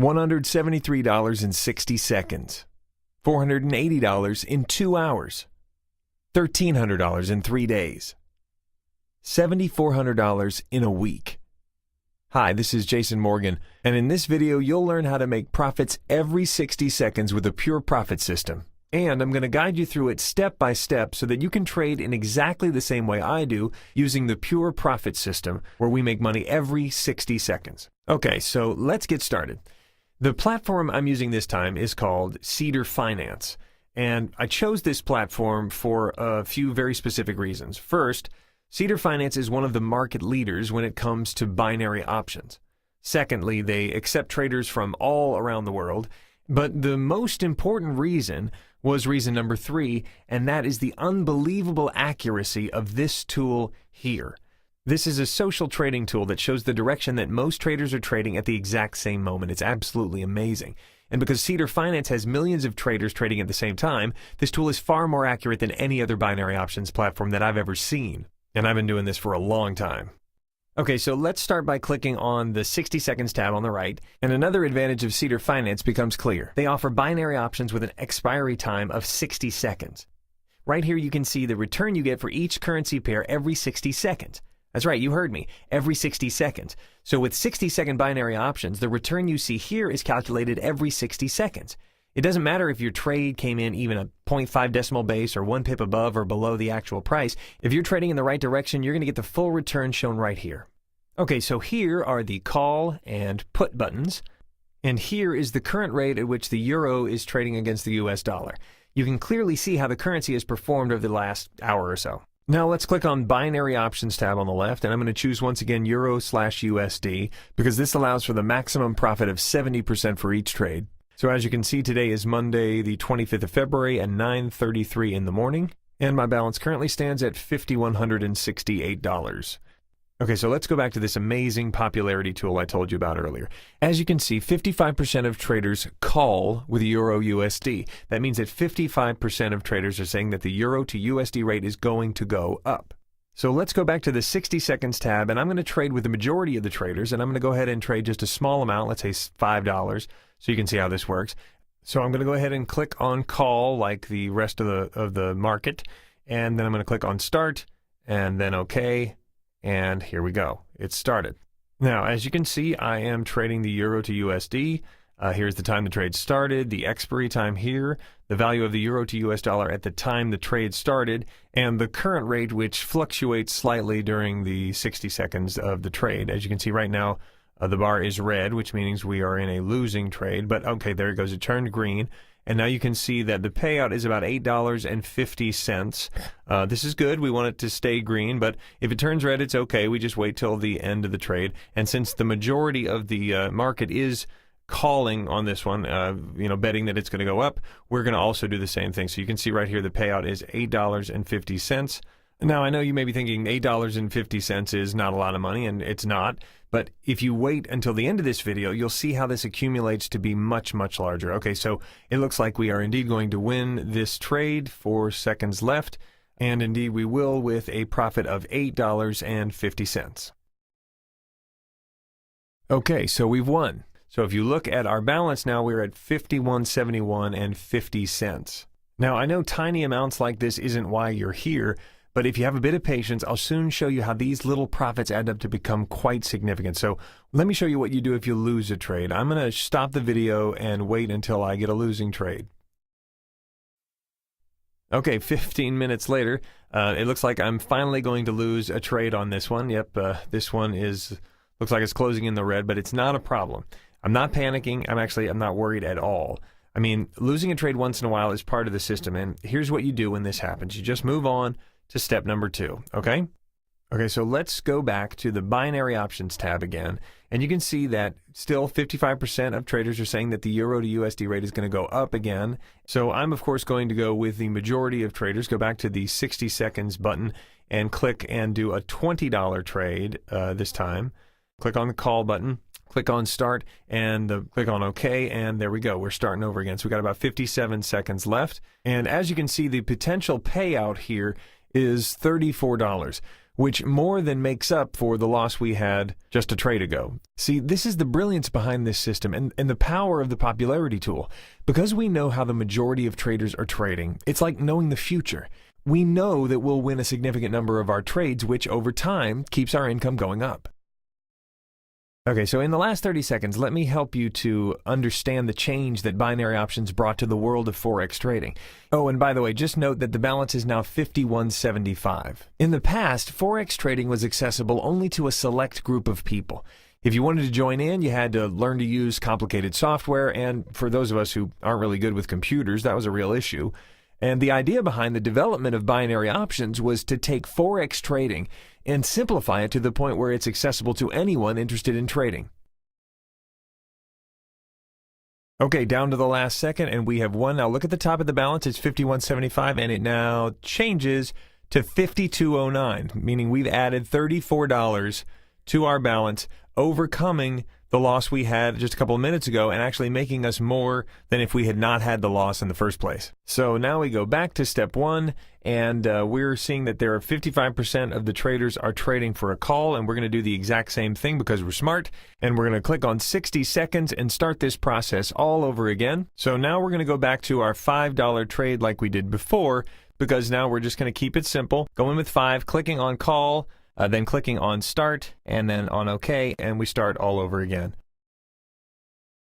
$173.60, $480 in 2 hours, $1,300 in 3 days, $7,400 in a week. Hi, this is Jason Morgan, and in this video you'll learn how to make profits every 60 seconds with a pure profit system. And I'm going to guide you through it step by step so that you can trade in exactly the same way I do using the pure profit system where we make money every 60 seconds. Okay, so let's get started. The platform I'm using this time is called Cedar Finance, and I chose this platform for a few very specific reasons. First, Cedar Finance is one of the market leaders when it comes to binary options. Secondly, they accept traders from all around the world. But the most important reason was reason number 3, and that is the unbelievable accuracy of this tool here. This is a social trading tool that shows the direction that most traders are trading at the exact same moment. It's absolutely amazing. And because Cedar Finance has millions of traders trading at the same time, this tool is far more accurate than any other binary options platform that I've ever seen. And I've been doing this for a long time. Okay, so let's start by clicking on the 60 seconds tab on the right, and another advantage of Cedar Finance becomes clear. They offer binary options with an expiry time of 60 seconds. Right here you can see the return you get for each currency pair every 60 seconds. That's right, you heard me, every 60 seconds. So with 60-second binary options, the return you see here is calculated every 60 seconds. It doesn't matter if your trade came in even a 0.5 decimal base or 1 pip above or below the actual price. If you're trading in the right direction, you're going to get the full return shown right here. Okay, so here are the call and put buttons, and here is the current rate at which the euro is trading against the US dollar. You can clearly see how the currency has performed over the last hour or so. Now let's click on Binary Options tab on the left, and I'm going to choose once again Euro/USD because this allows for the maximum profit of 70% for each trade. So as you can see, today is Monday, the 25th of February at 9:33 in the morning, and my balance currently stands at $5,168. Okay, so let's go back to this amazing popularity tool I told you about earlier. As you can see, 55% of traders call with Euro USD. That means that 55% of traders are saying that the Euro to USD rate is going to go up. So let's go back to the 60 seconds tab, and I'm going to trade with the majority of the traders, and I'm going to go ahead and trade just a small amount, let's say $5, so you can see how this works. So I'm going to go ahead and click on call like the rest of the market, and then I'm going to click on start, and then OK. And here we go. It's started. Now, as you can see, I am trading the Euro to USD. Here's the time the trade started, the expiry time here, the value of the Euro to US dollar at the time the trade started, and the current rate, which fluctuates slightly during the 60 seconds of the trade. As you can see right now, the bar is red, which means we are in a losing trade. But okay, there it goes. It turned green. And now you can see that the payout is about $8.50. This is good. We want it to stay green, but if it turns red, it's okay. We just wait till the end of the trade. And since the majority of the market is calling on this one, betting that it's going to go up, we're going to also do the same thing. So you can see right here the payout is $8.50. Now, I know you may be thinking $8.50 is not a lot of money, and it's not. But if you wait until the end of this video, you'll see how this accumulates to be much, much larger. Okay, so it looks like we are indeed going to win this trade. 4 seconds left, and indeed we will with a profit of $8.50. Okay, so we've won. So if you look at our balance now, we're at $51.71 Now, I know tiny amounts like this isn't why you're here, but if you have a bit of patience, I'll soon show you how these little profits add up to become quite significant. So let me show you what you do if you lose a trade. I'm going to stop the video and wait until I get a losing trade. Okay, 15 minutes later, it looks like I'm finally going to lose a trade on this one. Yep, this one looks like it's closing in the red, but it's not a problem. I'm not panicking. I'm not worried at all. I mean, losing a trade once in a while is part of the system, and here's what you do when this happens. You just move on to step number 2, okay? Okay, so let's go back to the binary options tab again, and you can see that still 55% of traders are saying that the Euro to USD rate is going to go up again. So I'm, of course, going to go with the majority of traders, go back to the 60 seconds button, and click and do a $20 trade this time. Click on the call button, click on start, and click on OK, and there we go. We're starting over again. So we got about 57 seconds left, and as you can see, the potential payout here is $34, which more than makes up for the loss we had just a trade ago. See, this is the brilliance behind this system and the power of the popularity tool. Because we know how the majority of traders are trading, it's like knowing the future. We know that we'll win a significant number of our trades, which over time keeps our income going up. Okay, so in the last 30 seconds, let me help you to understand the change that binary options brought to the world of Forex trading. Oh, and by the way, just note that the balance is now $51.75. In the past, Forex trading was accessible only to a select group of people. If you wanted to join in, you had to learn to use complicated software, and for those of us who aren't really good with computers, that was a real issue. And the idea behind the development of binary options was to take Forex trading and simplify it to the point where it's accessible to anyone interested in trading. Okay, down to the last second, and we have won. Now look at the top of the balance, it's $51.75, and it now changes to $52.09, meaning we've added $34 to our balance, overcoming the loss we had just a couple of minutes ago and actually making us more than if we had not had the loss in the first place. So now we go back to step one, and we're seeing that there are 55% of the traders are trading for a call, and we're going to do the exact same thing because we're smart, and we're going to click on 60 seconds and start this process all over again. So now we're going to go back to our $5 trade like we did before, because now we're just going to keep it simple, going with 5, clicking on call, then clicking on start, and then on OK, and we start all over again.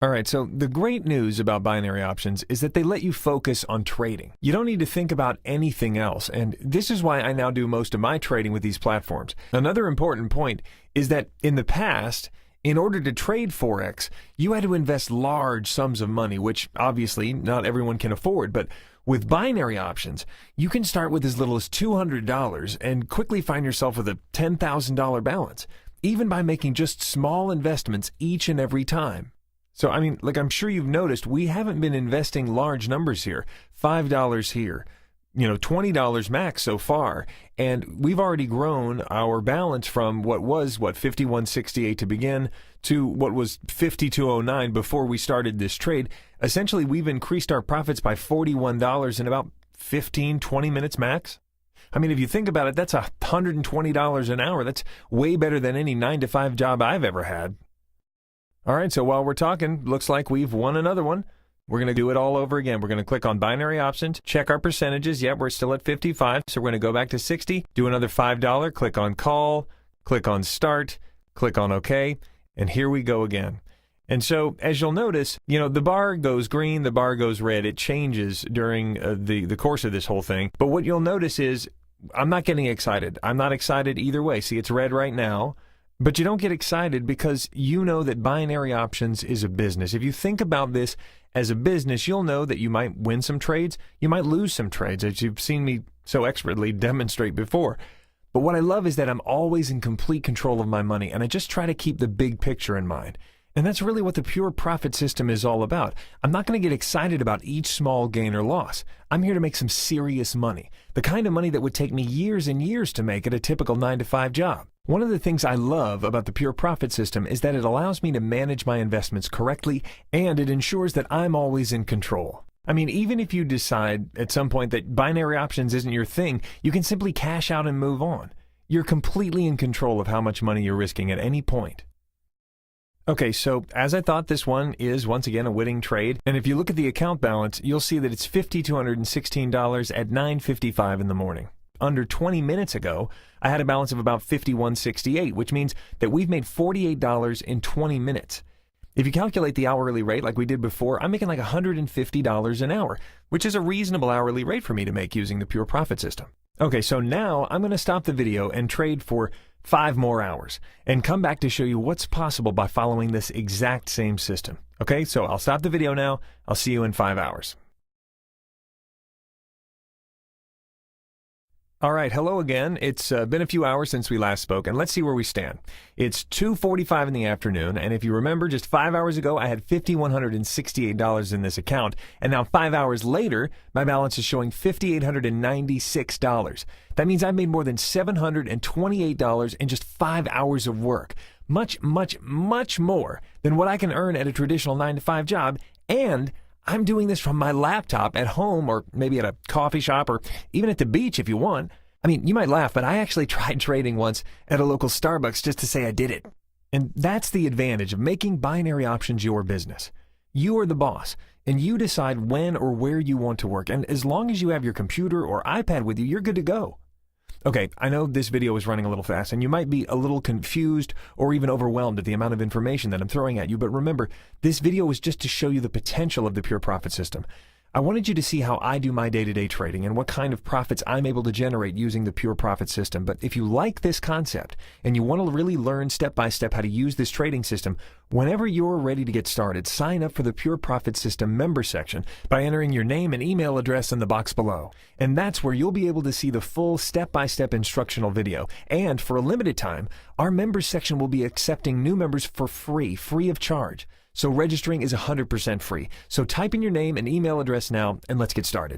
All right, so the great news about binary options is that they let you focus on trading. You don't need to think about anything else, and this is why I now do most of my trading with these platforms. Another important point is that in the past, in order to trade Forex, you had to invest large sums of money, which obviously not everyone can afford, but with binary options, you can start with as little as $200 and quickly find yourself with a $10,000 balance, even by making just small investments each and every time. So, I mean, like I'm sure you've noticed, we haven't been investing large numbers here. $5 here, $20 max so far. And we've already grown our balance from what was, $51.68 to begin to what was $52.09 before we started this trade. Essentially, we've increased our profits by $41 in about 15, 20 minutes max. I mean, if you think about it, that's $120 an hour. That's way better than any 9-to-5 job I've ever had. All right, so while we're talking, looks like we've won another one. We're going to do it all over again. We're going to click on binary options, check our percentages. Yep, we're still at 55, so we're going to go back to 60, do another $5, click on call, click on start, click on OK, and here we go again. And so, as you'll notice, the bar goes green, the bar goes red. It changes during the course of this whole thing. But what you'll notice is I'm not getting excited. I'm not excited either way. See, it's red right now. But you don't get excited because you know that binary options is a business. If you think about this as a business, you'll know that you might win some trades, you might lose some trades, as you've seen me so expertly demonstrate before. But what I love is that I'm always in complete control of my money, and I just try to keep the big picture in mind. And that's really what the pure profit system is all about. I'm not going to get excited about each small gain or loss. I'm here to make some serious money, the kind of money that would take me years and years to make at a typical 9-to-5 job. One of the things I love about the pure profit system is that it allows me to manage my investments correctly, and it ensures that I'm always in control. I mean, even if you decide at some point that binary options isn't your thing, you can simply cash out and move on. You're completely in control of how much money you're risking at any point. Okay, so as I thought, this one is once again a winning trade, and if you look at the account balance, you'll see that it's $5,216 at 9:55 in the morning. Under 20 minutes ago, I had a balance of about $51.68, which means that we've made $48 in 20 minutes. If you calculate the hourly rate like we did before, I'm making like $150 an hour, which is a reasonable hourly rate for me to make using the pure profit system. Okay, so now I'm going to stop the video and trade for 5 more hours and come back to show you what's possible by following this exact same system. Okay, so I'll stop the video now. I'll see you in 5 hours. All right, hello again. It's been a few hours since we last spoke, and let's see where we stand. It's 2:45 in the afternoon, and if you remember, just 5 hours ago, I had $5,168 in this account, and now 5 hours later, my balance is showing $5,896. That means I've made more than $728 in just 5 hours of work. Much, much, much more than what I can earn at a traditional 9-to-5 job, and I'm doing this from my laptop at home, or maybe at a coffee shop, or even at the beach if you want. I mean, you might laugh, but I actually tried trading once at a local Starbucks just to say I did it. And that's the advantage of making binary options your business. You are the boss, and you decide when or where you want to work. And as long as you have your computer or iPad with you, you're good to go. Okay, I know this video is running a little fast, and you might be a little confused or even overwhelmed at the amount of information that I'm throwing at you, but remember, this video was just to show you the potential of the pure profit system. I wanted you to see how I do my day-to-day trading and what kind of profits I'm able to generate using the pure profit system. But if you like this concept and you want to really learn step-by-step how to use this trading system, whenever you're ready to get started, sign up for the Pure Profit System member section by entering your name and email address in the box below. And that's where you'll be able to see the full step-by-step instructional video. And for a limited time, our members section will be accepting new members for free of charge. So registering is 100% free. So type in your name and email address now, and let's get started.